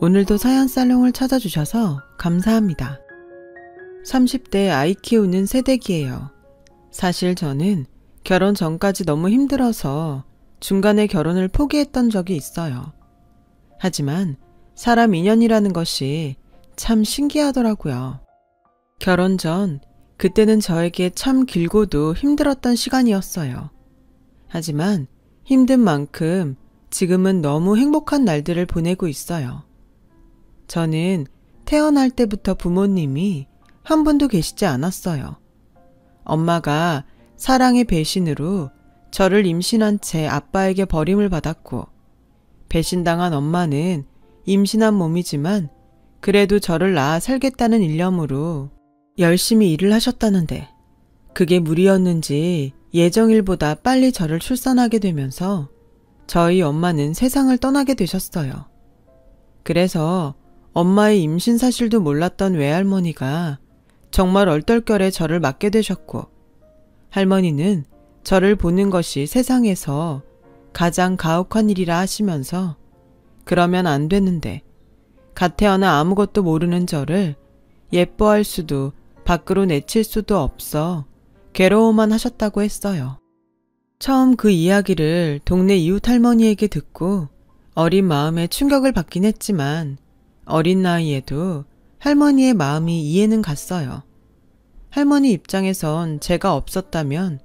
오늘도 사연살롱을 찾아주셔서 감사합니다. 30대 아이 키우는 새댁이에요. 사실 저는 결혼 전까지 너무 힘들어서 중간에 결혼을 포기했던 적이 있어요. 하지만 사람 인연이라는 것이 참 신기하더라고요. 결혼 전 그때는 저에게 참 길고도 힘들었던 시간이었어요. 하지만 힘든 만큼 지금은 너무 행복한 날들을 보내고 있어요. 저는 태어날 때부터 부모님이 한 분도 계시지 않았어요. 엄마가 사랑의 배신으로 저를 임신한 채 아빠에게 버림을 받았고, 배신당한 엄마는 임신한 몸이지만 그래도 저를 낳아 살겠다는 일념으로 열심히 일을 하셨다는데, 그게 무리였는지 예정일보다 빨리 저를 출산하게 되면서 저희 엄마는 세상을 떠나게 되셨어요. 그래서 엄마의 임신 사실도 몰랐던 외할머니가 정말 얼떨결에 저를 맡게 되셨고, 할머니는 저를 보는 것이 세상에서 가장 가혹한 일이라 하시면서 그러면 안 되는데 갓 태어나 아무것도 모르는 저를 예뻐할 수도 밖으로 내칠 수도 없어 괴로워만 하셨다고 했어요. 처음 그 이야기를 동네 이웃 할머니에게 듣고 어린 마음에 충격을 받긴 했지만 어린 나이에도 할머니의 마음이 이해는 갔어요. 할머니 입장에선 제가 없었다면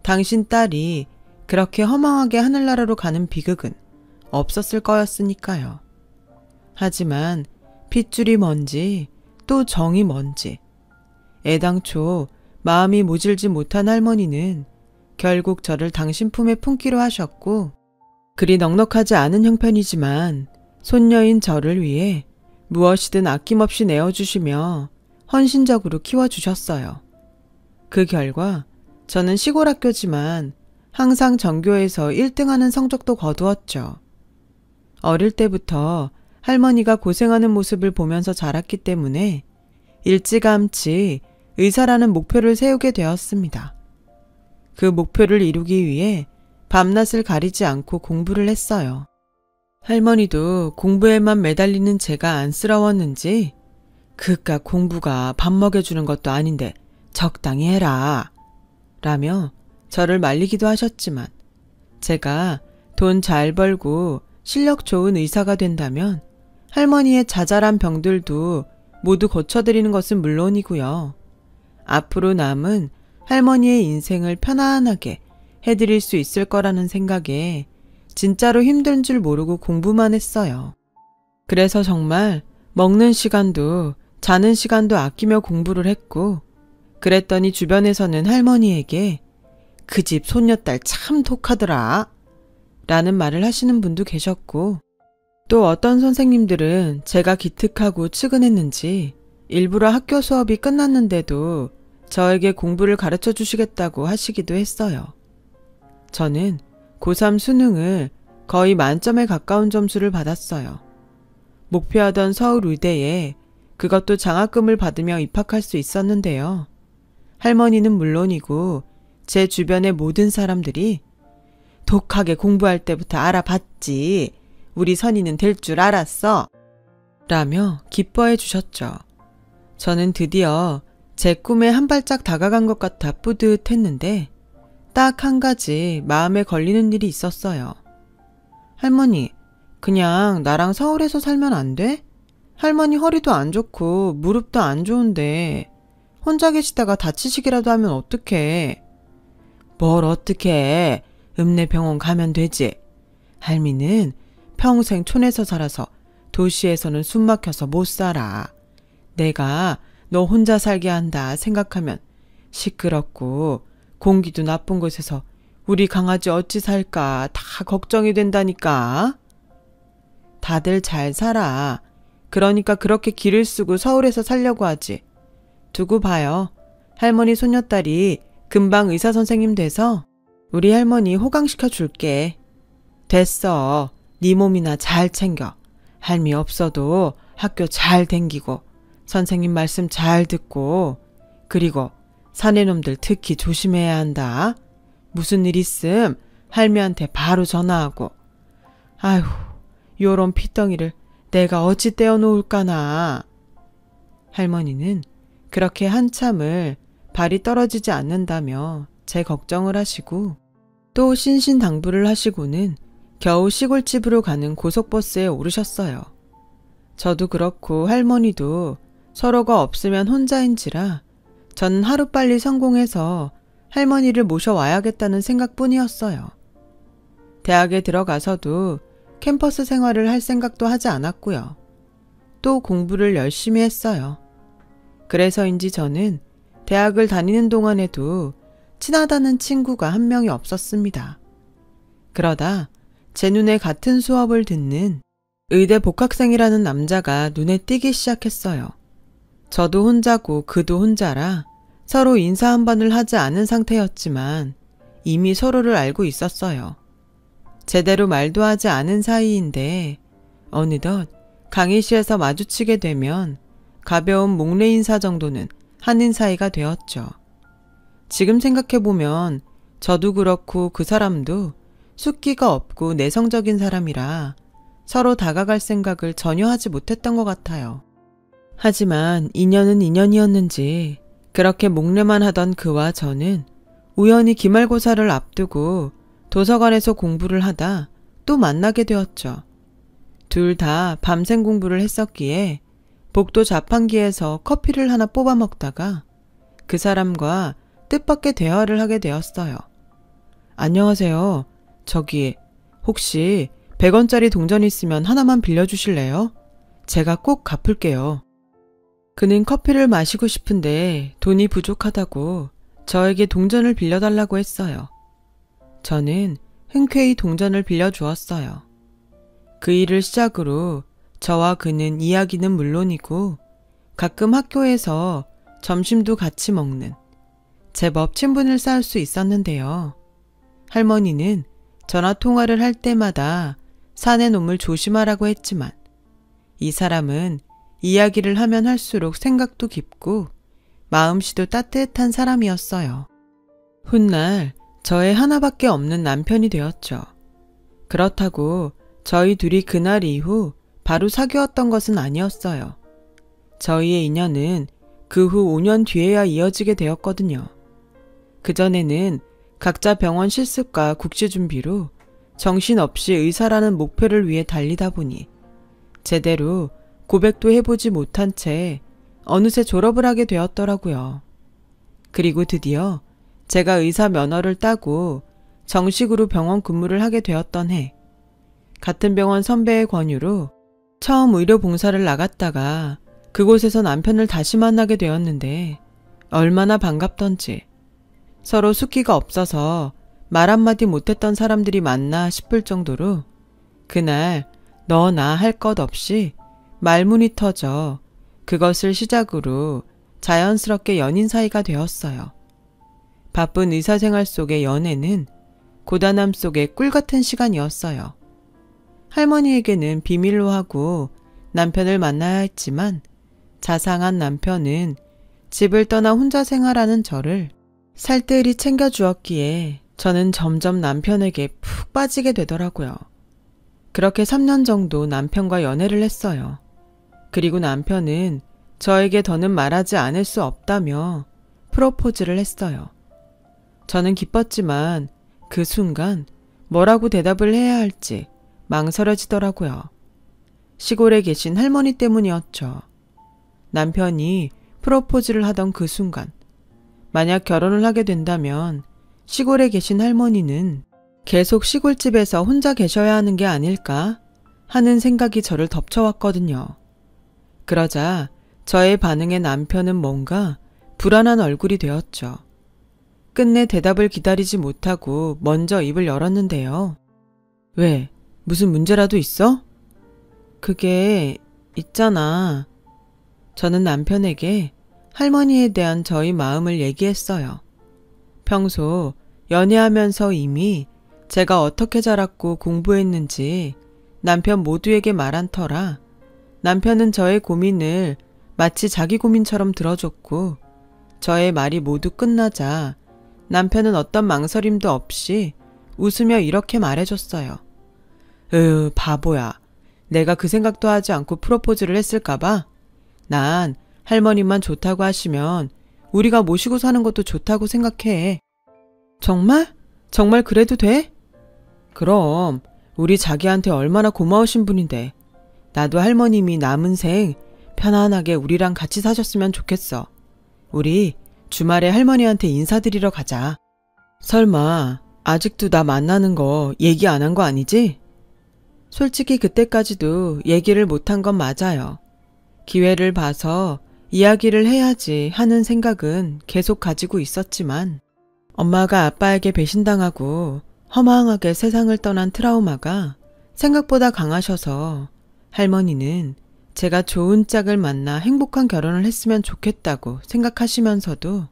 당신 딸이 그렇게 허망하게 하늘나라로 가는 비극은 없었을 거였으니까요. 하지만 핏줄이 뭔지 또 정이 뭔지 애당초 마음이 모질지 못한 할머니는 결국 저를 당신 품에 품기로 하셨고, 그리 넉넉하지 않은 형편이지만 손녀인 저를 위해 무엇이든 아낌없이 내어주시며 헌신적으로 키워주셨어요. 그 결과 저는 시골 학교지만 항상 전교에서 1등하는 성적도 거두었죠. 어릴 때부터 할머니가 고생하는 모습을 보면서 자랐기 때문에 일찌감치 의사라는 목표를 세우게 되었습니다. 그 목표를 이루기 위해 밤낮을 가리지 않고 공부를 했어요. 할머니도 공부에만 매달리는 제가 안쓰러웠는지 그깟 공부가 밥 먹여주는 것도 아닌데 적당히 해라 라며 저를 말리기도 하셨지만, 제가 돈 잘 벌고 실력 좋은 의사가 된다면 할머니의 자잘한 병들도 모두 고쳐드리는 것은 물론이고요. 앞으로 남은 할머니의 인생을 편안하게 해드릴 수 있을 거라는 생각에 진짜로 힘든 줄 모르고 공부만 했어요. 그래서 정말 먹는 시간도 자는 시간도 아끼며 공부를 했고, 그랬더니 주변에서는 할머니에게 그 집 손녀딸 참 독하더라 라는 말을 하시는 분도 계셨고, 또 어떤 선생님들은 제가 기특하고 측은했는지 일부러 학교 수업이 끝났는데도 저에게 공부를 가르쳐 주시겠다고 하시기도 했어요. 저는 고3 수능을 거의 만점에 가까운 점수를 받았어요. 목표하던 서울 의대에 그것도 장학금을 받으며 입학할 수 있었는데요. 할머니는 물론이고 제 주변의 모든 사람들이 독하게 공부할 때부터 알아봤지. 우리 선이는 될 줄 알았어. 라며 기뻐해 주셨죠. 저는 드디어 제 꿈에 한 발짝 다가간 것 같아 뿌듯했는데 딱 한 가지 마음에 걸리는 일이 있었어요. 할머니, 그냥 나랑 서울에서 살면 안 돼? 할머니 허리도 안 좋고 무릎도 안 좋은데 혼자 계시다가 다치시기라도 하면 어떡해. 뭘 어떡해. 읍내병원 가면 되지. 할미는 평생 촌에서 살아서 도시에서는 숨 막혀서 못 살아. 내가 너 혼자 살게 한다 생각하면 시끄럽고 공기도 나쁜 곳에서 우리 강아지 어찌 살까 다 걱정이 된다니까. 다들 잘 살아. 그러니까 그렇게 기를 쓰고 서울에서 살려고 하지. 두고 봐요. 할머니 손녀딸이 금방 의사 선생님 돼서 우리 할머니 호강시켜 줄게. 됐어. 네 몸이나 잘 챙겨. 할미 없어도 학교 잘 댕기고 선생님 말씀 잘 듣고, 그리고 사내놈들 특히 조심해야 한다. 무슨 일 있음 할미한테 바로 전화하고. 아휴, 요런 피덩이를 내가 어찌 떼어놓을까나. 할머니는 그렇게 한참을 발이 떨어지지 않는다며 제 걱정을 하시고 또 신신당부를 하시고는 겨우 시골집으로 가는 고속버스에 오르셨어요. 저도 그렇고 할머니도 서로가 없으면 혼자인지라 전 하루빨리 성공해서 할머니를 모셔와야겠다는 생각뿐이었어요. 대학에 들어가서도 캠퍼스 생활을 할 생각도 하지 않았고요. 또 공부를 열심히 했어요. 그래서인지 저는 대학을 다니는 동안에도 친하다는 친구가 한 명이 없었습니다. 그러다 제 눈에 같은 수업을 듣는 의대 복학생이라는 남자가 눈에 띄기 시작했어요. 저도 혼자고 그도 혼자라 서로 인사 한 번을 하지 않은 상태였지만 이미 서로를 알고 있었어요. 제대로 말도 하지 않은 사이인데 어느덧 강의실에서 마주치게 되면 가벼운 목례 인사 정도는 하는 사이가 되었죠. 지금 생각해보면 저도 그렇고 그 사람도 숫기가 없고 내성적인 사람이라 서로 다가갈 생각을 전혀 하지 못했던 것 같아요. 하지만 인연은 인연이었는지 그렇게 목례만 하던 그와 저는 우연히 기말고사를 앞두고 도서관에서 공부를 하다 또 만나게 되었죠. 둘 다 밤샘 공부를 했었기에 복도 자판기에서 커피를 하나 뽑아 먹다가 그 사람과 뜻밖의 대화를 하게 되었어요. 안녕하세요. 저기 혹시 100원짜리 동전 있으면 하나만 빌려주실래요? 제가 꼭 갚을게요. 그는 커피를 마시고 싶은데 돈이 부족하다고 저에게 동전을 빌려달라고 했어요. 저는 흔쾌히 동전을 빌려주었어요. 그 일을 시작으로 저와 그는 이야기는 물론이고 가끔 학교에서 점심도 같이 먹는 제법 친분을 쌓을 수 있었는데요. 할머니는 전화 통화를 할 때마다 사내 놈을 조심하라고 했지만 이 사람은 이야기를 하면 할수록 생각도 깊고 마음씨도 따뜻한 사람이었어요. 훗날 저의 하나밖에 없는 남편이 되었죠. 그렇다고 저희 둘이 그날 이후 바로 사귀었던 것은 아니었어요. 저희의 인연은 그 후 5년 뒤에야 이어지게 되었거든요. 그전에는 각자 병원 실습과 국시 준비로 정신없이 의사라는 목표를 위해 달리다 보니 제대로 고백도 해보지 못한 채 어느새 졸업을 하게 되었더라고요. 그리고 드디어 제가 의사 면허를 따고 정식으로 병원 근무를 하게 되었던 해, 같은 병원 선배의 권유로 처음 의료 봉사를 나갔다가 그곳에서 남편을 다시 만나게 되었는데 얼마나 반갑던지 서로 숫기가 없어서 말 한마디 못했던 사람들이 많나 싶을 정도로 그날 너나 할 것 없이 말문이 터져 그것을 시작으로 자연스럽게 연인 사이가 되었어요. 바쁜 의사생활 속의 연애는 고단함 속의 꿀 같은 시간이었어요. 할머니에게는 비밀로 하고 남편을 만나야 했지만 자상한 남편은 집을 떠나 혼자 생활하는 저를 살뜰히 챙겨주었기에 저는 점점 남편에게 푹 빠지게 되더라고요. 그렇게 3년 정도 남편과 연애를 했어요. 그리고 남편은 저에게 더는 말하지 않을 수 없다며 프로포즈를 했어요. 저는 기뻤지만 그 순간 뭐라고 대답을 해야 할지 망설여지더라고요. 시골에 계신 할머니 때문이었죠. 남편이 프로포즈를 하던 그 순간, 만약 결혼을 하게 된다면 시골에 계신 할머니는 계속 시골집에서 혼자 계셔야 하는 게 아닐까 하는 생각이 저를 덮쳐왔거든요. 그러자 저의 반응에 남편은 뭔가 불안한 얼굴이 되었죠. 끝내 대답을 기다리지 못하고 먼저 입을 열었는데요. 왜? 무슨 문제라도 있어? 그게 있잖아. 저는 남편에게 할머니에 대한 저희 마음을 얘기했어요. 평소 연애하면서 이미 제가 어떻게 자랐고 공부했는지 남편 모두에게 말한 터라 남편은 저의 고민을 마치 자기 고민처럼 들어줬고 저의 말이 모두 끝나자 남편은 어떤 망설임도 없이 웃으며 이렇게 말해줬어요. 바보야. 내가 그 생각도 하지 않고 프로포즈를 했을까봐? 난 할머니만 좋다고 하시면 우리가 모시고 사는 것도 좋다고 생각해. 정말? 정말 그래도 돼? 그럼 우리 자기한테 얼마나 고마우신 분인데. 나도 할머님이 남은 생 편안하게 우리랑 같이 사셨으면 좋겠어. 우리 주말에 할머니한테 인사드리러 가자. 설마 아직도 나 만나는 거 얘기 안 한 거 아니지? 솔직히 그때까지도 얘기를 못한 건 맞아요. 기회를 봐서 이야기를 해야지 하는 생각은 계속 가지고 있었지만 엄마가 아빠에게 배신당하고 허망하게 세상을 떠난 트라우마가 생각보다 강하셔서 할머니는 제가 좋은 짝을 만나 행복한 결혼을 했으면 좋겠다고 생각하시면서도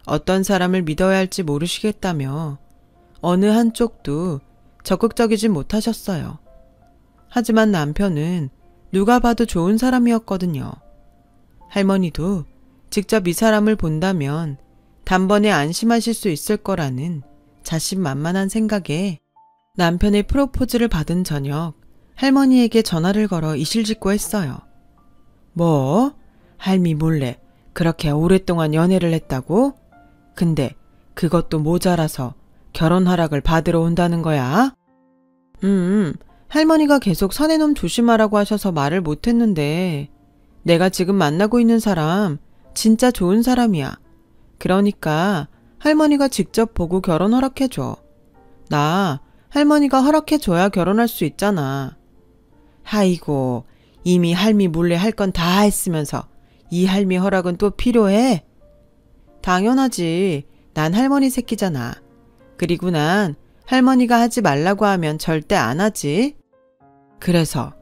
어떤 사람을 믿어야 할지 모르시겠다며 어느 한쪽도 적극적이진 못하셨어요. 하지만 남편은 누가 봐도 좋은 사람이었거든요. 할머니도 직접 이 사람을 본다면 단번에 안심하실 수 있을 거라는 자신만만한 생각에 남편의 프로포즈를 받은 저녁 할머니에게 전화를 걸어 이실직고 했어요. 뭐? 할미 몰래 그렇게 오랫동안 연애를 했다고? 근데 그것도 모자라서 결혼 허락을 받으러 온다는 거야? 할머니가 계속 사내놈 조심하라고 하셔서 말을 못했는데 내가 지금 만나고 있는 사람 진짜 좋은 사람이야. 그러니까 할머니가 직접 보고 결혼 허락해줘. 나 할머니가 허락해줘야 결혼할 수 있잖아. 아이고, 이미 할미 몰래 할 건 다 했으면서 이 할미 허락은 또 필요해? 당연하지. 난 할머니 새끼잖아. 그리고 난 할머니가 하지 말라고 하면 절대 안 하지. 그래서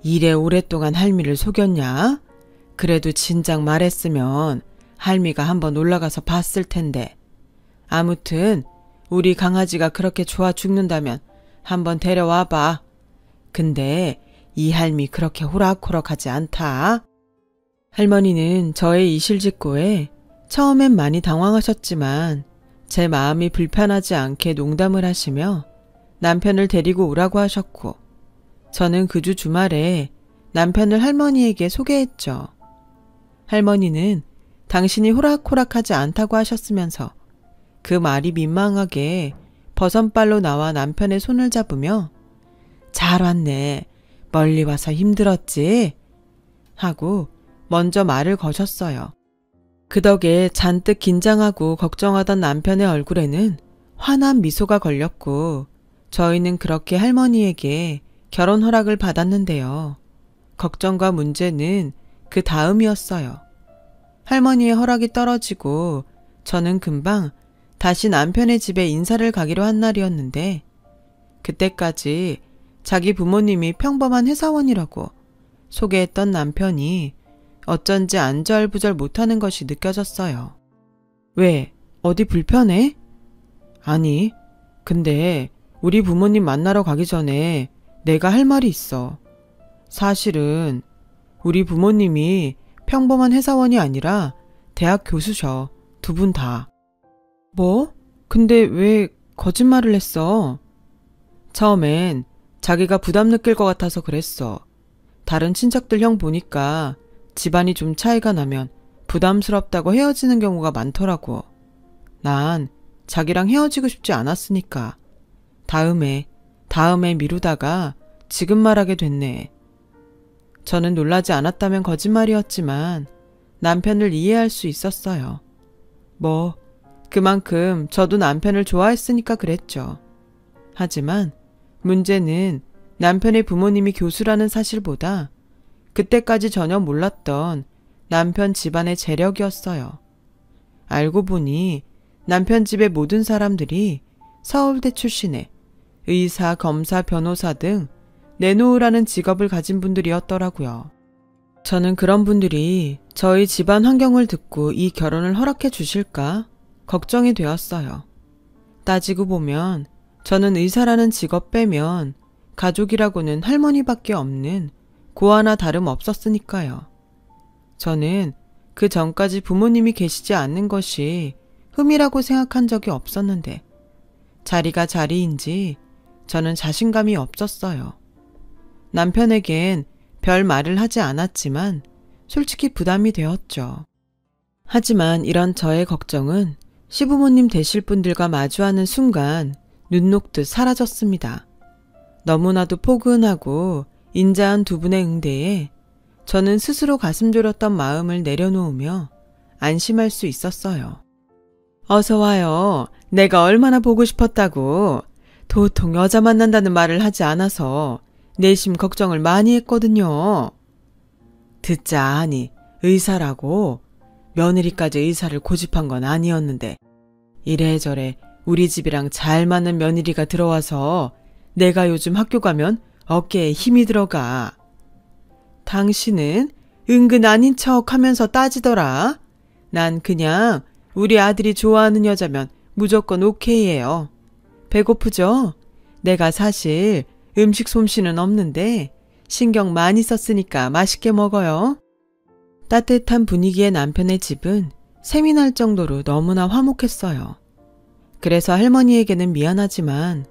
이래 오랫동안 할미를 속였냐? 그래도 진작 말했으면 할미가 한번 올라가서 봤을 텐데. 아무튼 우리 강아지가 그렇게 좋아 죽는다면 한번 데려와봐. 근데 이 할미 그렇게 호락호락하지 않다. 할머니는 저의 이실직고에 처음엔 많이 당황하셨지만 제 마음이 불편하지 않게 농담을 하시며 남편을 데리고 오라고 하셨고 저는 그 주 주말에 남편을 할머니에게 소개했죠. 할머니는 당신이 호락호락하지 않다고 하셨으면서 그 말이 민망하게 버선발로 나와 남편의 손을 잡으며 잘 왔네. 멀리 와서 힘들었지? 하고 먼저 말을 거셨어요. 그 덕에 잔뜩 긴장하고 걱정하던 남편의 얼굴에는 환한 미소가 걸렸고 저희는 그렇게 할머니에게 결혼 허락을 받았는데요. 걱정과 문제는 그 다음이었어요. 할머니의 허락이 떨어지고 저는 금방 다시 남편의 집에 인사를 가기로 한 날이었는데 그때까지 자기 부모님이 평범한 회사원이라고 소개했던 남편이 어쩐지 안절부절 못하는 것이 느껴졌어요. 왜? 어디 불편해? 아니, 근데 우리 부모님 만나러 가기 전에 내가 할 말이 있어. 사실은 우리 부모님이 평범한 회사원이 아니라 대학 교수셔. 두 분 다. 뭐? 근데 왜 거짓말을 했어? 처음엔 자기가 부담 느낄 것 같아서 그랬어. 다른 친척들 형 보니까 집안이 좀 차이가 나면 부담스럽다고 헤어지는 경우가 많더라고. 난 자기랑 헤어지고 싶지 않았으니까. 다음에 미루다가 지금 말하게 됐네. 저는 놀라지 않았다면 거짓말이었지만 남편을 이해할 수 있었어요. 뭐 그만큼 저도 남편을 좋아했으니까 그랬죠. 하지만 문제는 남편의 부모님이 교수라는 사실보다 그때까지 전혀 몰랐던 남편 집안의 재력이었어요. 알고 보니 남편 집의 모든 사람들이 서울대 출신의 의사, 검사, 변호사 등 내놓으라는 직업을 가진 분들이었더라고요. 저는 그런 분들이 저희 집안 환경을 듣고 이 결혼을 허락해 주실까 걱정이 되었어요. 따지고 보면 저는 의사라는 직업 빼면 가족이라고는 할머니밖에 없는 고아나 다름없었으니까요. 저는 그 전까지 부모님이 계시지 않는 것이 흠이라고 생각한 적이 없었는데 자리가 자리인지 저는 자신감이 없었어요. 남편에겐 별 말을 하지 않았지만 솔직히 부담이 되었죠. 하지만 이런 저의 걱정은 시부모님 되실 분들과 마주하는 순간 눈 녹듯 사라졌습니다. 너무나도 포근하고 인자한 두 분의 응대에 저는 스스로 가슴 졸였던 마음을 내려놓으며 안심할 수 있었어요. 어서 와요. 내가 얼마나 보고 싶었다고. 도통 여자 만난다는 말을 하지 않아서 내심 걱정을 많이 했거든요. 듣자 하니 의사라고. 며느리까지 의사를 고집한 건 아니었는데 이래저래 우리 집이랑 잘 맞는 며느리가 들어와서 내가 요즘 학교 가면 어깨에 힘이 들어가. 당신은 은근 아닌 척 하면서 따지더라. 난 그냥 우리 아들이 좋아하는 여자면 무조건 오케이예요. 배고프죠? 내가 사실 음식 솜씨는 없는데 신경 많이 썼으니까 맛있게 먹어요. 따뜻한 분위기의 남편의 집은 셈이 날 정도로 너무나 화목했어요. 그래서 할머니에게는 미안하지만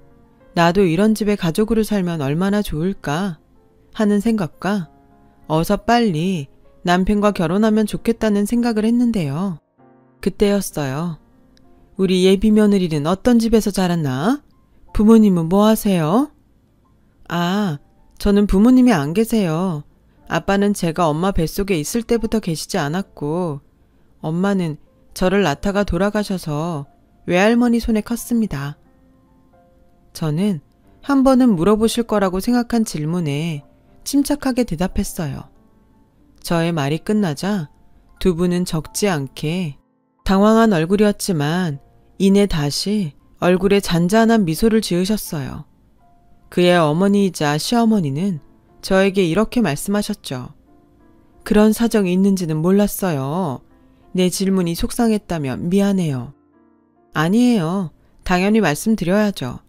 나도 이런 집에 가족으로 살면 얼마나 좋을까 하는 생각과 어서 빨리 남편과 결혼하면 좋겠다는 생각을 했는데요. 그때였어요. 우리 예비 며느리는 어떤 집에서 자랐나? 부모님은 뭐 하세요? 아, 저는 부모님이 안 계세요. 아빠는 제가 엄마 뱃속에 있을 때부터 계시지 않았고 엄마는 저를 낳다가 돌아가셔서 외할머니 손에 컸습니다. 저는 한 번은 물어보실 거라고 생각한 질문에 침착하게 대답했어요. 저의 말이 끝나자 두 분은 적지 않게 당황한 얼굴이었지만 이내 다시 얼굴에 잔잔한 미소를 지으셨어요. 그의 어머니이자 시어머니는 저에게 이렇게 말씀하셨죠. 그런 사정이 있는지는 몰랐어요. 내 질문이 속상했다면 미안해요. 아니에요. 당연히 말씀드려야죠.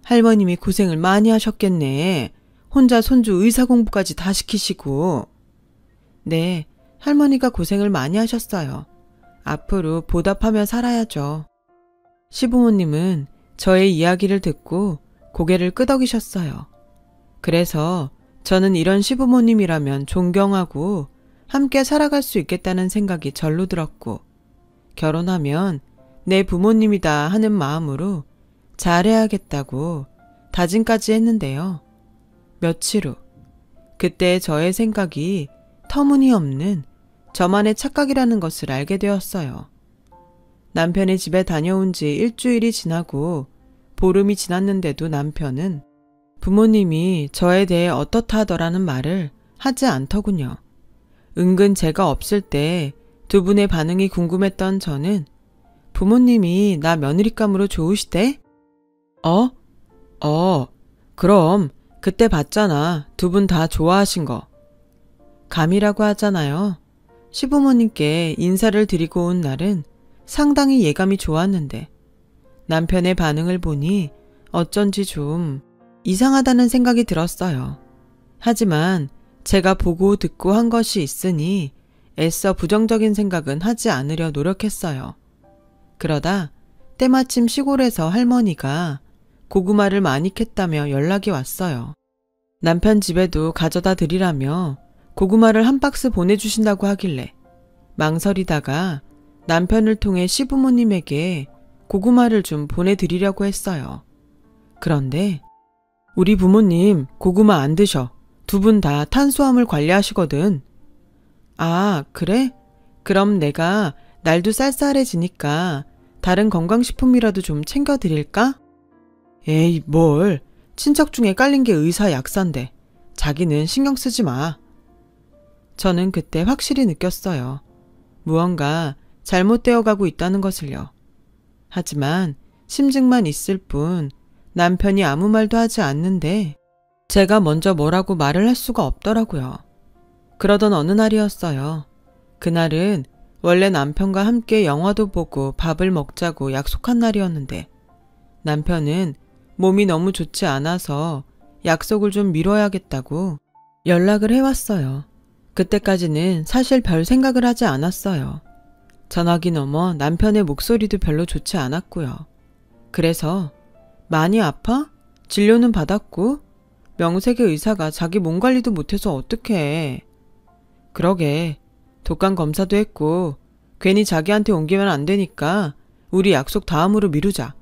할머님이 고생을 많이 하셨겠네. 혼자 손주 의사 공부까지 다 시키시고. 네, 할머니가 고생을 많이 하셨어요. 앞으로 보답하며 살아야죠. 시부모님은 저의 이야기를 듣고 고개를 끄덕이셨어요. 그래서 저는 이런 시부모님이라면 존경하고 함께 살아갈 수 있겠다는 생각이 절로 들었고 결혼하면 내 부모님이다 하는 마음으로 잘해야겠다고 다짐까지 했는데요. 며칠 후 그때 저의 생각이 터무니없는 저만의 착각이라는 것을 알게 되었어요. 남편의 집에 다녀온 지 일주일이 지나고 보름이 지났는데도 남편은 부모님이 저에 대해 어떻다 하더라는 말을 하지 않더군요. 은근 제가 없을 때 두 분의 반응이 궁금했던 저는 부모님이 나 며느리감으로 좋으시대? 그럼 그때 봤잖아. 두 분 다 좋아하신 거. 감이라고 하잖아요. 시부모님께 인사를 드리고 온 날은 상당히 예감이 좋았는데 남편의 반응을 보니 어쩐지 좀 이상하다는 생각이 들었어요. 하지만 제가 보고 듣고 한 것이 있으니 애써 부정적인 생각은 하지 않으려 노력했어요. 그러다 때마침 시골에서 할머니가 고구마를 많이 캤다며 연락이 왔어요. 남편 집에도 가져다 드리라며 고구마를 한 박스 보내주신다고 하길래 망설이다가 남편을 통해 시부모님에게 고구마를 좀 보내드리려고 했어요. 그런데 우리 부모님 고구마 안 드셔. 두 분 다 탄수화물 관리하시거든. 아, 그래? 그럼 내가 날도 쌀쌀해지니까 다른 건강식품이라도 좀 챙겨드릴까? 에이, 뭘. 친척 중에 깔린 게 의사 약사인데 자기는 신경 쓰지 마. 저는 그때 확실히 느꼈어요. 무언가 잘못되어 가고 있다는 것을요. 하지만 심증만 있을 뿐 남편이 아무 말도 하지 않는데 제가 먼저 뭐라고 말을 할 수가 없더라고요. 그러던 어느 날이었어요. 그날은 원래 남편과 함께 영화도 보고 밥을 먹자고 약속한 날이었는데 남편은 몸이 너무 좋지 않아서 약속을 좀 미뤄야겠다고 연락을 해왔어요. 그때까지는 사실 별 생각을 하지 않았어요. 전화기 넘어 남편의 목소리도 별로 좋지 않았고요. 그래서 많이 아파? 진료는 받았고 명색의 의사가 자기 몸 관리도 못해서 어떡해. 그러게. 독감 검사도 했고 괜히 자기한테 옮기면 안 되니까 우리 약속 다음으로 미루자.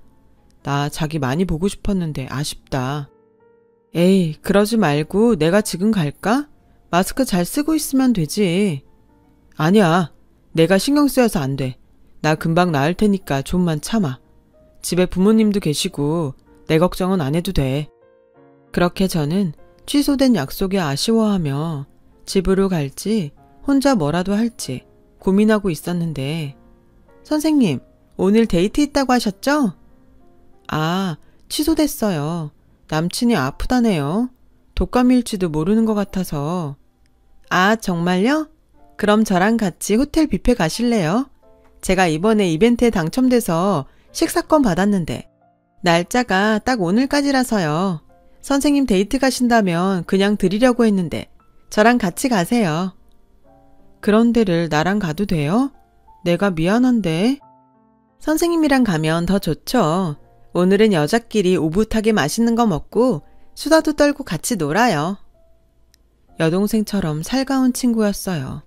나 자기 많이 보고 싶었는데 아쉽다. 에이, 그러지 말고 내가 지금 갈까? 마스크 잘 쓰고 있으면 되지. 아니야. 내가 신경 쓰여서 안 돼. 나 금방 나을 테니까 좀만 참아. 집에 부모님도 계시고 내 걱정은 안 해도 돼. 그렇게 저는 취소된 약속에 아쉬워하며 집으로 갈지 혼자 뭐라도 할지 고민하고 있었는데, 선생님, 오늘 데이트 있다고 하셨죠? 아, 취소됐어요. 남친이 아프다네요. 독감일지도 모르는 것 같아서. 아, 정말요? 그럼 저랑 같이 호텔 뷔페 가실래요? 제가 이번에 이벤트에 당첨돼서 식사권 받았는데 날짜가 딱 오늘까지라서요. 선생님 데이트 가신다면 그냥 드리려고 했는데 저랑 같이 가세요. 그런 데를 나랑 가도 돼요? 내가 미안한데. 선생님이랑 가면 더 좋죠. 오늘은 여자끼리 오붓하게 맛있는 거 먹고 수다도 떨고 같이 놀아요. 여동생처럼 살가운 친구였어요.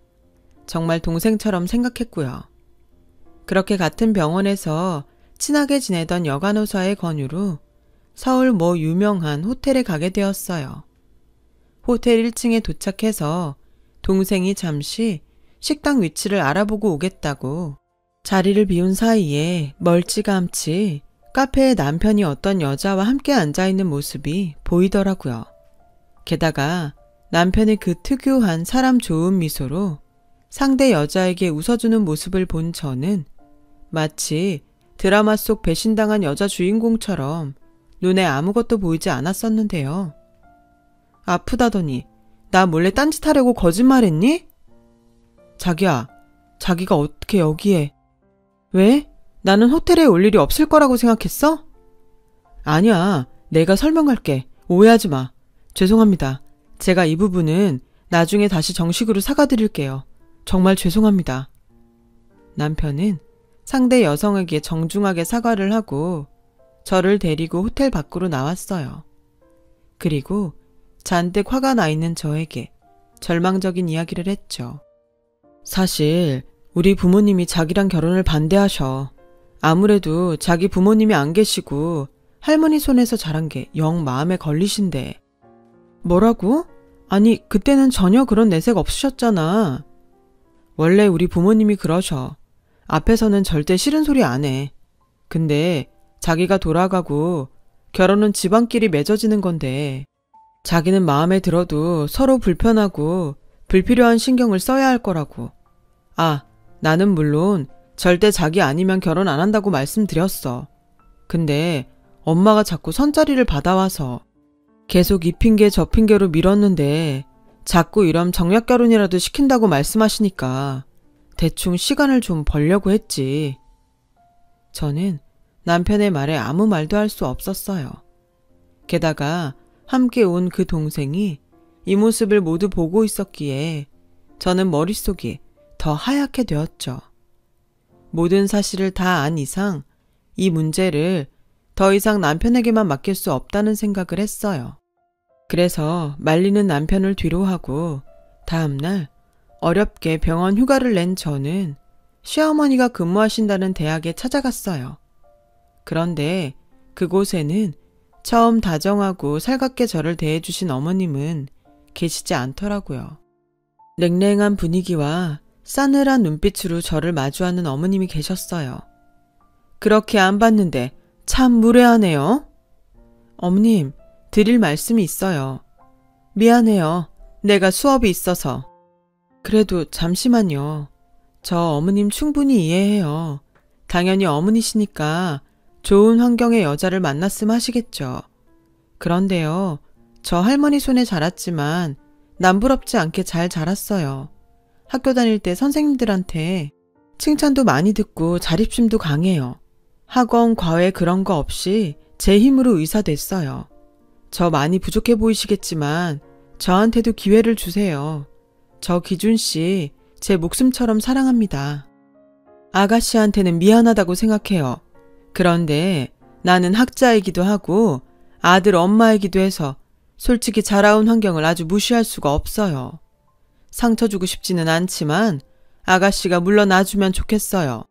정말 동생처럼 생각했고요. 그렇게 같은 병원에서 친하게 지내던 여간호사의 권유로 서울 모 유명한 호텔에 가게 되었어요. 호텔 1층에 도착해서 동생이 잠시 식당 위치를 알아보고 오겠다고 자리를 비운 사이에 멀찌감치 카페에 남편이 어떤 여자와 함께 앉아있는 모습이 보이더라고요. 게다가 남편의 그 특유한 사람 좋은 미소로 상대 여자에게 웃어주는 모습을 본 저는 마치 드라마 속 배신당한 여자 주인공처럼 눈에 아무것도 보이지 않았었는데요. 아프다더니 나 몰래 딴짓하려고 거짓말했니? 자기야, 자기가 어떻게 여기에. 왜? 나는 호텔에 올 일이 없을 거라고 생각했어? 아니야, 내가 설명할게. 오해하지 마. 죄송합니다. 제가 이 부분은 나중에 다시 정식으로 사과드릴게요. 정말 죄송합니다. 남편은 상대 여성에게 정중하게 사과를 하고 저를 데리고 호텔 밖으로 나왔어요. 그리고 잔뜩 화가 나 있는 저에게 절망적인 이야기를 했죠. 사실 우리 부모님이 자기랑 결혼을 반대하셔. 아무래도 자기 부모님이 안 계시고 할머니 손에서 자란 게 영 마음에 걸리신데. 뭐라고? 아니, 그때는 전혀 그런 내색 없으셨잖아. 원래 우리 부모님이 그러셔. 앞에서는 절대 싫은 소리 안 해. 근데 자기가 돌아가고 결혼은 집안끼리 맺어지는 건데 자기는 마음에 들어도 서로 불편하고 불필요한 신경을 써야 할 거라고. 아, 나는 물론 절대 자기 아니면 결혼 안 한다고 말씀드렸어. 근데 엄마가 자꾸 선자리를 받아와서 계속 이 핑계 저 핑계로 밀었는데 자꾸 이런 정략 결혼이라도 시킨다고 말씀하시니까 대충 시간을 좀 벌려고 했지. 저는 남편의 말에 아무 말도 할 수 없었어요. 게다가 함께 온 그 동생이 이 모습을 모두 보고 있었기에 저는 머릿속이 더 하얗게 되었죠. 모든 사실을 다 안 이상 이 문제를 더 이상 남편에게만 맡길 수 없다는 생각을 했어요. 그래서 말리는 남편을 뒤로하고 다음날 어렵게 병원 휴가를 낸 저는 시어머니가 근무하신다는 대학에 찾아갔어요. 그런데 그곳에는 처음 다정하고 살갑게 저를 대해주신 어머님은 계시지 않더라고요. 냉랭한 분위기와 싸늘한 눈빛으로 저를 마주하는 어머님이 계셨어요. 그렇게 안 봤는데 참 무례하네요. 어머님, 드릴 말씀이 있어요. 미안해요. 내가 수업이 있어서. 그래도 잠시만요. 저 어머님 충분히 이해해요. 당연히 어머니시니까 좋은 환경의 여자를 만났음 하시겠죠. 그런데요, 저 할머니 손에 자랐지만 남부럽지 않게 잘 자랐어요. 학교 다닐 때 선생님들한테 칭찬도 많이 듣고 자립심도 강해요. 학원, 과외 그런 거 없이 제 힘으로 의사 됐어요. 저 많이 부족해 보이시겠지만 저한테도 기회를 주세요. 저 기준씨 제 목숨처럼 사랑합니다. 아가씨한테는 미안하다고 생각해요. 그런데 나는 학자이기도 하고 아들 엄마이기도 해서 솔직히 자라온 환경을 아주 무시할 수가 없어요. 상처 주고 싶지는 않지만 아가씨가 물러나주면 좋겠어요.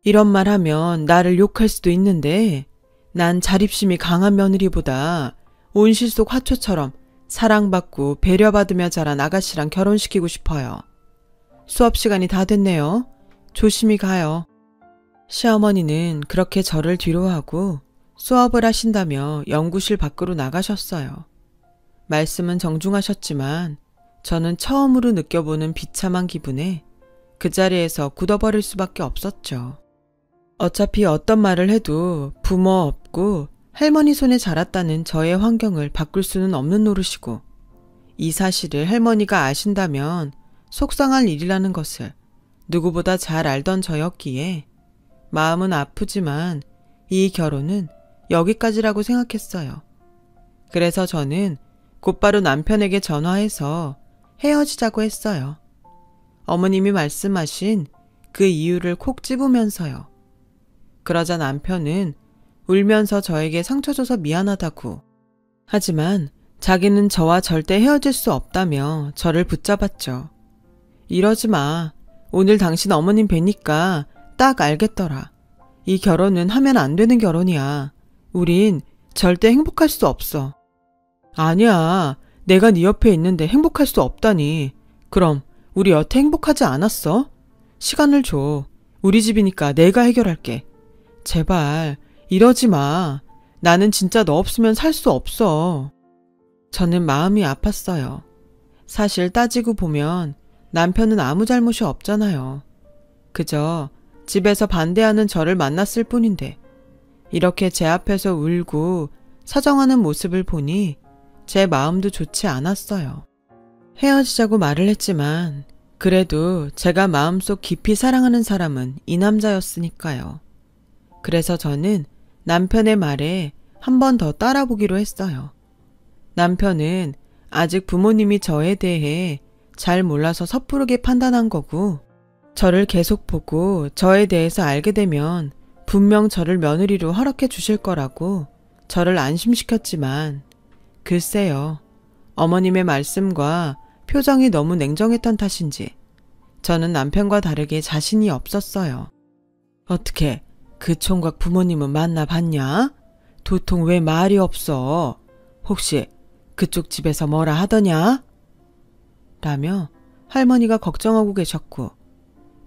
이런 말 하면 나를 욕할 수도 있는데 난 자립심이 강한 며느리보다 온실 속 화초처럼 사랑받고 배려받으며 자란 아가씨랑 결혼시키고 싶어요. 수업 시간이 다 됐네요. 조심히 가요. 시어머니는 그렇게 저를 뒤로하고 수업을 하신다며 연구실 밖으로 나가셨어요. 말씀은 정중하셨지만 저는 처음으로 느껴보는 비참한 기분에 그 자리에서 굳어버릴 수밖에 없었죠. 어차피 어떤 말을 해도 부모 없고 할머니 손에 자랐다는 저의 환경을 바꿀 수는 없는 노릇이고 이 사실을 할머니가 아신다면 속상할 일이라는 것을 누구보다 잘 알던 저였기에 마음은 아프지만 이 결혼은 여기까지라고 생각했어요. 그래서 저는 곧바로 남편에게 전화해서 헤어지자고 했어요. 어머님이 말씀하신 그 이유를 콕 집으면서요. 그러자 남편은 울면서 저에게 상처 줘서 미안하다고. 하지만 자기는 저와 절대 헤어질 수 없다며 저를 붙잡았죠. 이러지 마. 오늘 당신 어머님 뵈니까 딱 알겠더라. 이 결혼은 하면 안 되는 결혼이야. 우린 절대 행복할 수 없어. 아니야. 내가 네 옆에 있는데 행복할 수 없다니. 그럼 우리 여태 행복하지 않았어? 시간을 줘. 우리 집이니까 내가 해결할게. 제발 이러지 마. 나는 진짜 너 없으면 살 수 없어. 저는 마음이 아팠어요. 사실 따지고 보면 남편은 아무 잘못이 없잖아요. 그저 집에서 반대하는 저를 만났을 뿐인데 이렇게 제 앞에서 울고 사정하는 모습을 보니 제 마음도 좋지 않았어요. 헤어지자고 말을 했지만 그래도 제가 마음속 깊이 사랑하는 사람은 이 남자였으니까요. 그래서 저는 남편의 말에 한 번 더 따라보기로 했어요. 남편은 아직 부모님이 저에 대해 잘 몰라서 섣부르게 판단한 거고 저를 계속 보고 저에 대해서 알게 되면 분명 저를 며느리로 허락해 주실 거라고 저를 안심시켰지만 글쎄요. 어머님의 말씀과 표정이 너무 냉정했던 탓인지 저는 남편과 다르게 자신이 없었어요. 어떻게 그 총각 부모님은 만나봤냐? 도통 왜 말이 없어? 혹시 그쪽 집에서 뭐라 하더냐? 라며 할머니가 걱정하고 계셨고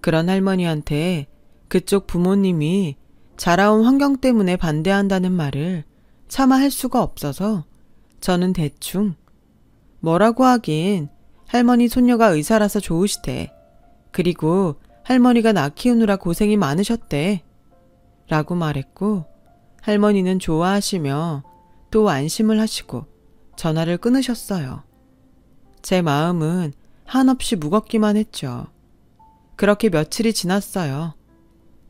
그런 할머니한테 그쪽 부모님이 자라온 환경 때문에 반대한다는 말을 차마 할 수가 없어서 저는 대충 뭐라고 하긴 할머니 손녀가 의사라서 좋으시대. 그리고 할머니가 나 키우느라 고생이 많으셨대. 라고 말했고 할머니는 좋아하시며 또 안심을 하시고 전화를 끊으셨어요. 제 마음은 한없이 무겁기만 했죠. 그렇게 며칠이 지났어요.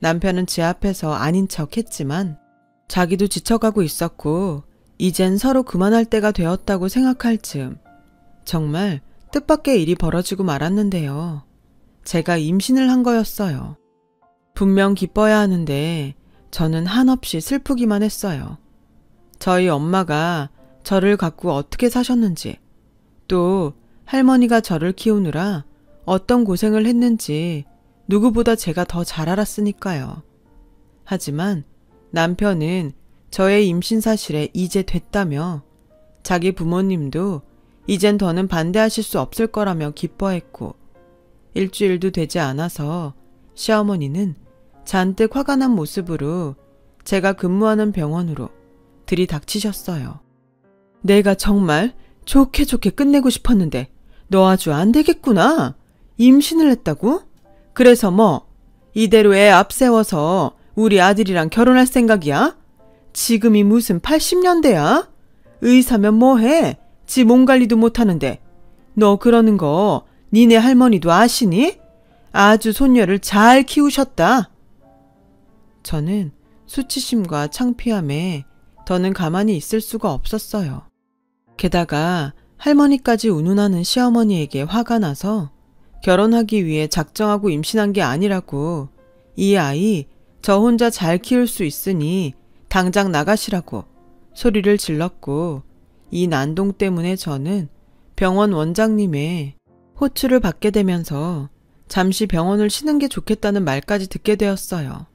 남편은 제 앞에서 아닌 척 했지만 자기도 지쳐가고 있었고 이젠 서로 그만할 때가 되었다고 생각할 즈음 정말 뜻밖의 일이 벌어지고 말았는데요. 제가 임신을 한 거였어요. 분명 기뻐야 하는데 저는 한없이 슬프기만 했어요. 저희 엄마가 저를 갖고 어떻게 사셨는지 또 할머니가 저를 키우느라 어떤 고생을 했는지 누구보다 제가 더 잘 알았으니까요. 하지만 남편은 저의 임신 사실에 이제 됐다며 자기 부모님도 이젠 더는 반대하실 수 없을 거라며 기뻐했고 일주일도 되지 않아서 시어머니는 잔뜩 화가 난 모습으로 제가 근무하는 병원으로 들이닥치셨어요. 내가 정말 좋게 끝내고 싶었는데 너 아주 안 되겠구나. 임신을 했다고? 그래서 뭐 이대로 애 앞세워서 우리 아들이랑 결혼할 생각이야? 지금이 무슨 80년대야? 의사면 뭐해? 지 몸 관리도 못하는데. 너 그러는 거 니네 할머니도 아시니? 아주 손녀를 잘 키우셨다. 저는 수치심과 창피함에 더는 가만히 있을 수가 없었어요. 게다가 할머니까지 운운하는 시어머니에게 화가 나서 결혼하기 위해 작정하고 임신한 게 아니라고 이 아이 저 혼자 잘 키울 수 있으니 당장 나가시라고 소리를 질렀고 이 난동 때문에 저는 병원 원장님의 호출을 받게 되면서 잠시 병원을 쉬는 게 좋겠다는 말까지 듣게 되었어요.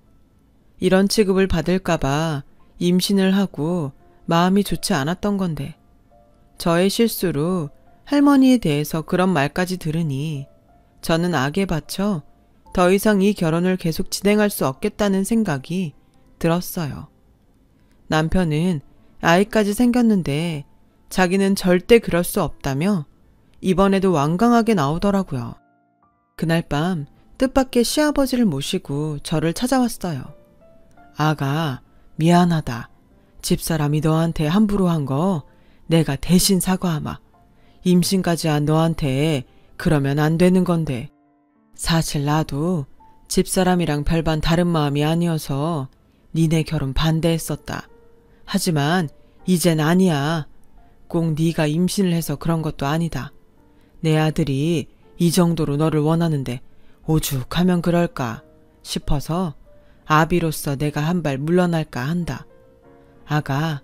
이런 취급을 받을까봐 임신을 하고 마음이 좋지 않았던 건데 저의 실수로 할머니에 대해서 그런 말까지 들으니 저는 악에 받쳐 더 이상 이 결혼을 계속 진행할 수 없겠다는 생각이 들었어요. 남편은 아이까지 생겼는데 자기는 절대 그럴 수 없다며 이번에도 완강하게 나오더라고요. 그날 밤 뜻밖의 시아버지를 모시고 저를 찾아왔어요. 아가, 미안하다. 집사람이 너한테 함부로 한 거 내가 대신 사과하마. 임신까지 한 너한테 그러면 안 되는 건데. 사실 나도 집사람이랑 별반 다른 마음이 아니어서 니네 결혼 반대했었다. 하지만 이젠 아니야. 꼭 네가 임신을 해서 그런 것도 아니다. 내 아들이 이 정도로 너를 원하는데 오죽하면 그럴까 싶어서 아비로서 내가 한 발 물러날까 한다. 아가,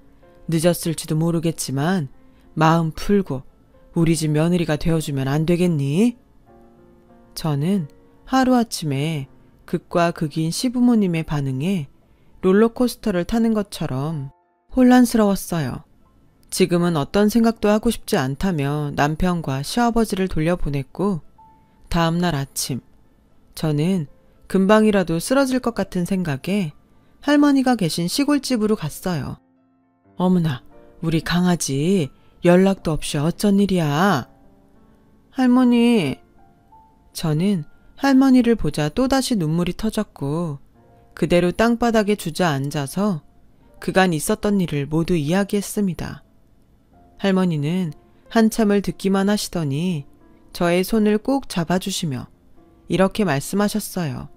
늦었을지도 모르겠지만 마음 풀고 우리 집 며느리가 되어주면 안 되겠니? 저는 하루아침에 극과 극인 시부모님의 반응에 롤러코스터를 타는 것처럼 혼란스러웠어요. 지금은 어떤 생각도 하고 싶지 않다며 남편과 시아버지를 돌려보냈고 다음날 아침 저는 금방이라도 쓰러질 것 같은 생각에 할머니가 계신 시골집으로 갔어요. 어머나, 우리 강아지 연락도 없이 어쩐 일이야? 할머니. 저는 할머니를 보자 또다시 눈물이 터졌고 그대로 땅바닥에 주저앉아서 그간 있었던 일을 모두 이야기했습니다. 할머니는 한참을 듣기만 하시더니 저의 손을 꼭 잡아주시며 이렇게 말씀하셨어요.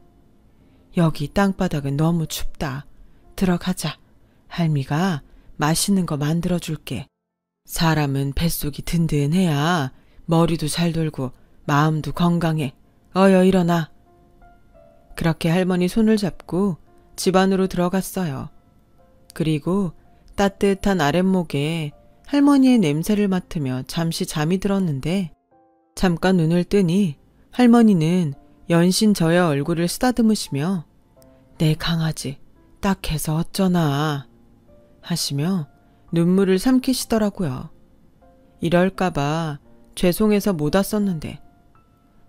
여기 땅바닥은 너무 춥다. 들어가자. 할미가 맛있는 거 만들어줄게. 사람은 뱃속이 든든해야 머리도 잘 돌고 마음도 건강해. 어여 일어나. 그렇게 할머니 손을 잡고 집 안으로 들어갔어요. 그리고 따뜻한 아랫목에 할머니의 냄새를 맡으며 잠시 잠이 들었는데 잠깐 눈을 뜨니 할머니는 연신 저의 얼굴을 쓰다듬으시며 내 강아지 딱해서 어쩌나 하시며 눈물을 삼키시더라고요. 이럴까봐 죄송해서 못 왔었는데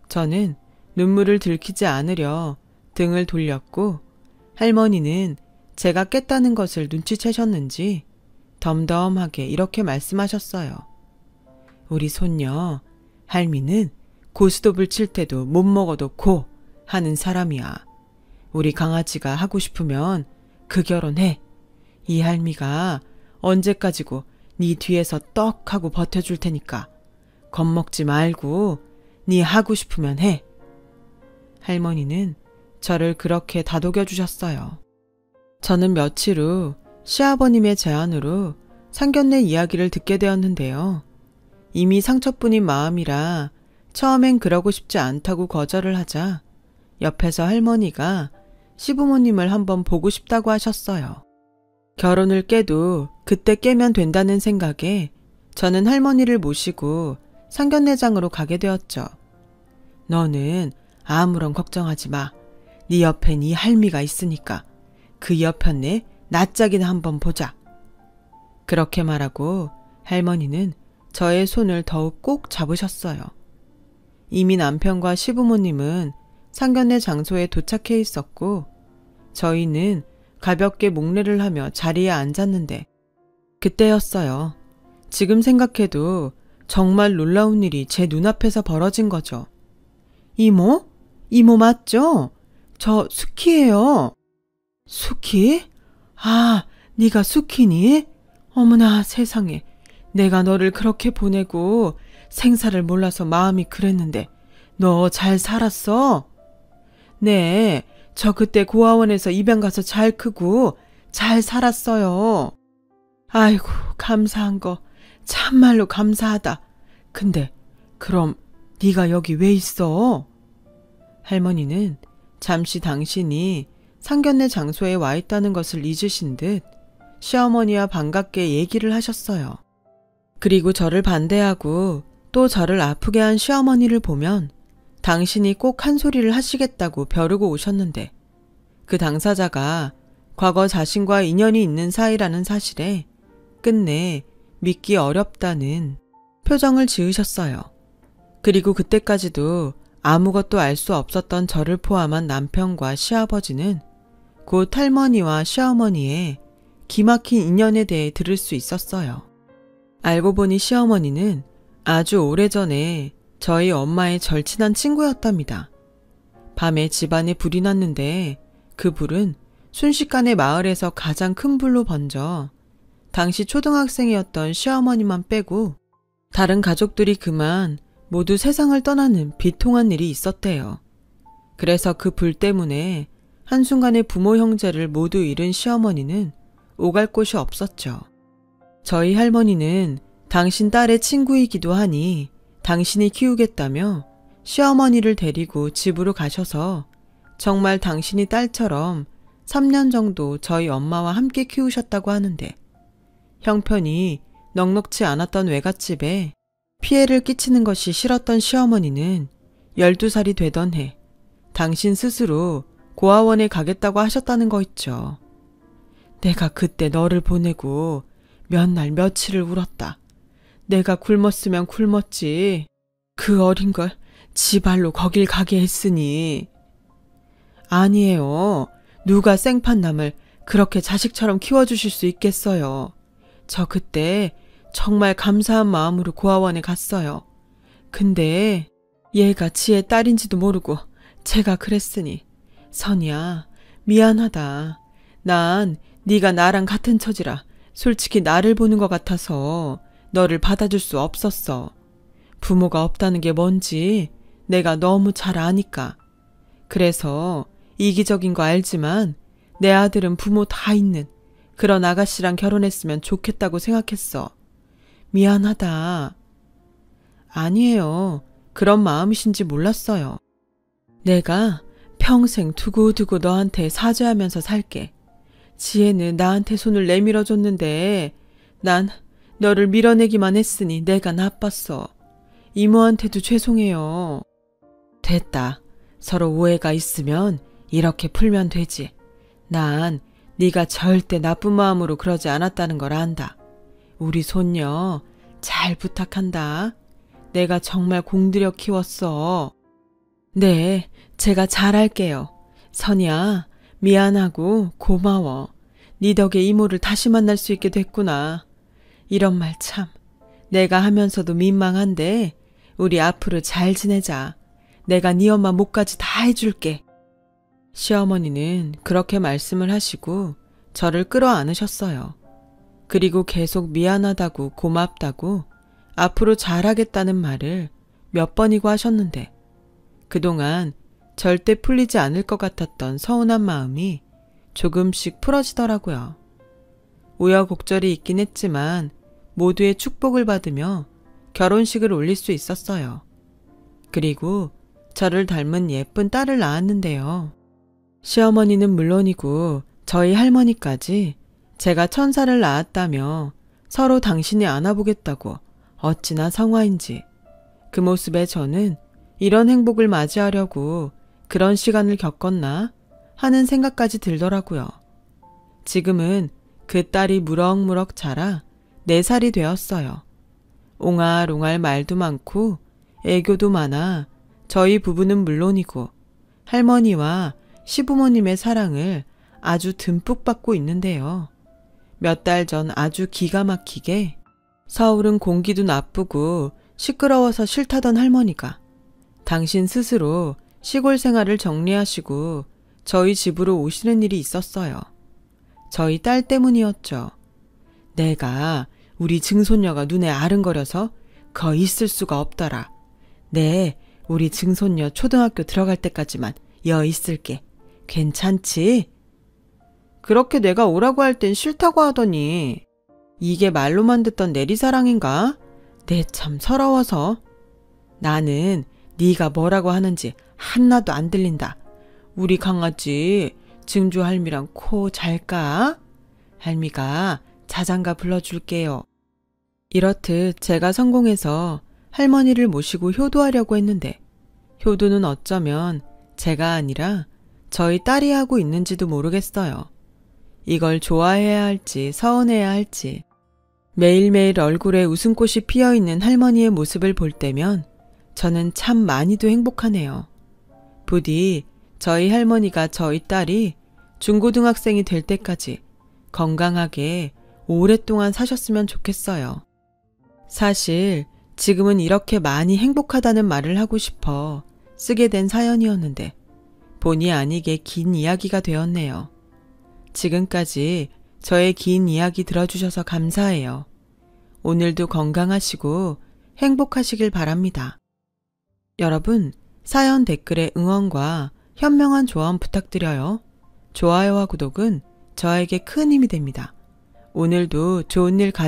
저는 눈물을 들키지 않으려 등을 돌렸고 할머니는 제가 깼다는 것을 눈치채셨는지 덤덤하게 이렇게 말씀하셨어요. 우리 손녀 할미는 고스톱을 칠 때도 못 먹어도 고 하는 사람이야. 우리 강아지가 하고 싶으면 그 결혼해. 이 할미가 언제까지고 네 뒤에서 떡 하고 버텨줄 테니까 겁먹지 말고 네 하고 싶으면 해. 할머니는 저를 그렇게 다독여 주셨어요. 저는 며칠 후 시아버님의 제안으로 상견례 이야기를 듣게 되었는데요. 이미 상처뿐인 마음이라 처음엔 그러고 싶지 않다고 거절을 하자 옆에서 할머니가 시부모님을 한번 보고 싶다고 하셨어요. 결혼을 깨도 그때 깨면 된다는 생각에 저는 할머니를 모시고 상견례장으로 가게 되었죠. 너는 아무런 걱정하지 마. 네 옆엔 이 할미가 있으니까 그 옆편에 낯짝이나 한번 보자. 그렇게 말하고 할머니는 저의 손을 더욱 꼭 잡으셨어요. 이미 남편과 시부모님은 상견례 장소에 도착해 있었고 저희는 가볍게 목례를 하며 자리에 앉았는데 그때였어요. 지금 생각해도 정말 놀라운 일이 제 눈앞에서 벌어진 거죠. 이모? 이모 맞죠? 저 수키예요. 수키? 아, 네가 수키니? 어머나 세상에. 내가 너를 그렇게 보내고 생사를 몰라서 마음이 그랬는데 너 잘 살았어? 네, 저 그때 고아원에서 입양 가서 잘 크고 잘 살았어요. 아이고, 감사한 거 참말로 감사하다. 근데 그럼 네가 여기 왜 있어? 할머니는 잠시 당신이 상견례 장소에 와 있다는 것을 잊으신 듯 시어머니와 반갑게 얘기를 하셨어요. 그리고 저를 반대하고 또 저를 아프게 한 시어머니를 보면 당신이 꼭 한 소리를 하시겠다고 벼르고 오셨는데 그 당사자가 과거 자신과 인연이 있는 사이라는 사실에 끝내 믿기 어렵다는 표정을 지으셨어요. 그리고 그때까지도 아무것도 알 수 없었던 저를 포함한 남편과 시아버지는 곧 할머니와 시어머니의 기막힌 인연에 대해 들을 수 있었어요. 알고 보니 시어머니는 아주 오래전에 저희 엄마의 절친한 친구였답니다. 밤에 집안에 불이 났는데 그 불은 순식간에 마을에서 가장 큰 불로 번져 당시 초등학생이었던 시어머니만 빼고 다른 가족들이 그만 모두 세상을 떠나는 비통한 일이 있었대요. 그래서 그 불 때문에 한순간에 부모 형제를 모두 잃은 시어머니는 오갈 곳이 없었죠. 저희 할머니는 당신 딸의 친구이기도 하니 당신이 키우겠다며 시어머니를 데리고 집으로 가셔서 정말 당신이 딸처럼 3년 정도 저희 엄마와 함께 키우셨다고 하는데 형편이 넉넉지 않았던 외갓집에 피해를 끼치는 것이 싫었던 시어머니는 12살이 되던 해 당신 스스로 고아원에 가겠다고 하셨다는 거 있죠. 내가 그때 너를 보내고 몇 날 며칠을 울었다. 내가 굶었으면 굶었지. 그 어린 걸 지 발로 거길 가게 했으니. 아니에요. 누가 생판남을 그렇게 자식처럼 키워주실 수 있겠어요. 저 그때 정말 감사한 마음으로 고아원에 갔어요. 근데 얘가 지의 딸인지도 모르고 제가 그랬으니 선이야 미안하다. 난 네가 나랑 같은 처지라 솔직히 나를 보는 것 같아서 너를 받아줄 수 없었어. 부모가 없다는 게 뭔지 내가 너무 잘 아니까. 그래서 이기적인 거 알지만 내 아들은 부모 다 있는 그런 아가씨랑 결혼했으면 좋겠다고 생각했어. 미안하다. 아니에요. 그런 마음이신지 몰랐어요. 내가 평생 두고두고 너한테 사죄하면서 살게. 지혜는 나한테 손을 내밀어줬는데 난 너를 밀어내기만 했으니 내가 나빴어. 이모한테도 죄송해요. 됐다. 서로 오해가 있으면 이렇게 풀면 되지. 난 네가 절대 나쁜 마음으로 그러지 않았다는 걸 안다. 우리 손녀 잘 부탁한다. 내가 정말 공들여 키웠어. 네, 제가 잘할게요. 선이야, 미안하고 고마워. 네 덕에 이모를 다시 만날 수 있게 됐구나. 이런 말 참 내가 하면서도 민망한데 우리 앞으로 잘 지내자. 내가 네 엄마 목까지 다 해줄게. 시어머니는 그렇게 말씀을 하시고 저를 끌어안으셨어요. 그리고 계속 미안하다고 고맙다고 앞으로 잘하겠다는 말을 몇 번이고 하셨는데 그동안 절대 풀리지 않을 것 같았던 서운한 마음이 조금씩 풀어지더라고요. 우여곡절이 있긴 했지만 모두의 축복을 받으며 결혼식을 올릴 수 있었어요. 그리고 저를 닮은 예쁜 딸을 낳았는데요. 시어머니는 물론이고 저희 할머니까지 제가 천사를 낳았다며 서로 당신이 안아보겠다고 어찌나 성화인지 그 모습에 저는 이런 행복을 맞이하려고 그런 시간을 겪었나 하는 생각까지 들더라고요. 지금은 그 딸이 무럭무럭 자라 4살이 되었어요. 옹알옹알 말도 많고 애교도 많아 저희 부부는 물론이고 할머니와 시부모님의 사랑을 아주 듬뿍 받고 있는데요. 몇 달 전 아주 기가 막히게 서울은 공기도 나쁘고 시끄러워서 싫다던 할머니가 당신 스스로 시골 생활을 정리하시고 저희 집으로 오시는 일이 있었어요. 저희 딸 때문이었죠. 내가 우리 증손녀가 눈에 아른거려서 거 있을 수가 없더라. 네, 우리 증손녀 초등학교 들어갈 때까지만 여 있을게. 괜찮지? 그렇게 내가 오라고 할 땐 싫다고 하더니 이게 말로만 듣던 내리사랑인가? 내 참 서러워서. 나는 네가 뭐라고 하는지 하나도 안 들린다. 우리 강아지 증조 할미랑 코 잘까? 할미가 자장가 불러줄게요. 이렇듯 제가 성공해서 할머니를 모시고 효도하려고 했는데 효도는 어쩌면 제가 아니라 저희 딸이 하고 있는지도 모르겠어요. 이걸 좋아해야 할지 서운해야 할지. 매일매일 얼굴에 웃음꽃이 피어있는 할머니의 모습을 볼 때면 저는 참 많이도 행복하네요. 부디 저희 할머니가 저희 딸이 중고등학생이 될 때까지 건강하게 오랫동안 사셨으면 좋겠어요. 사실 지금은 이렇게 많이 행복하다는 말을 하고 싶어 쓰게 된 사연이었는데 본의 아니게 긴 이야기가 되었네요. 지금까지 저의 긴 이야기 들어주셔서 감사해요. 오늘도 건강하시고 행복하시길 바랍니다. 여러분, 사연 댓글에 응원과 현명한 조언 부탁드려요. 좋아요와 구독은 저에게 큰 힘이 됩니다. 오늘도 좋은 일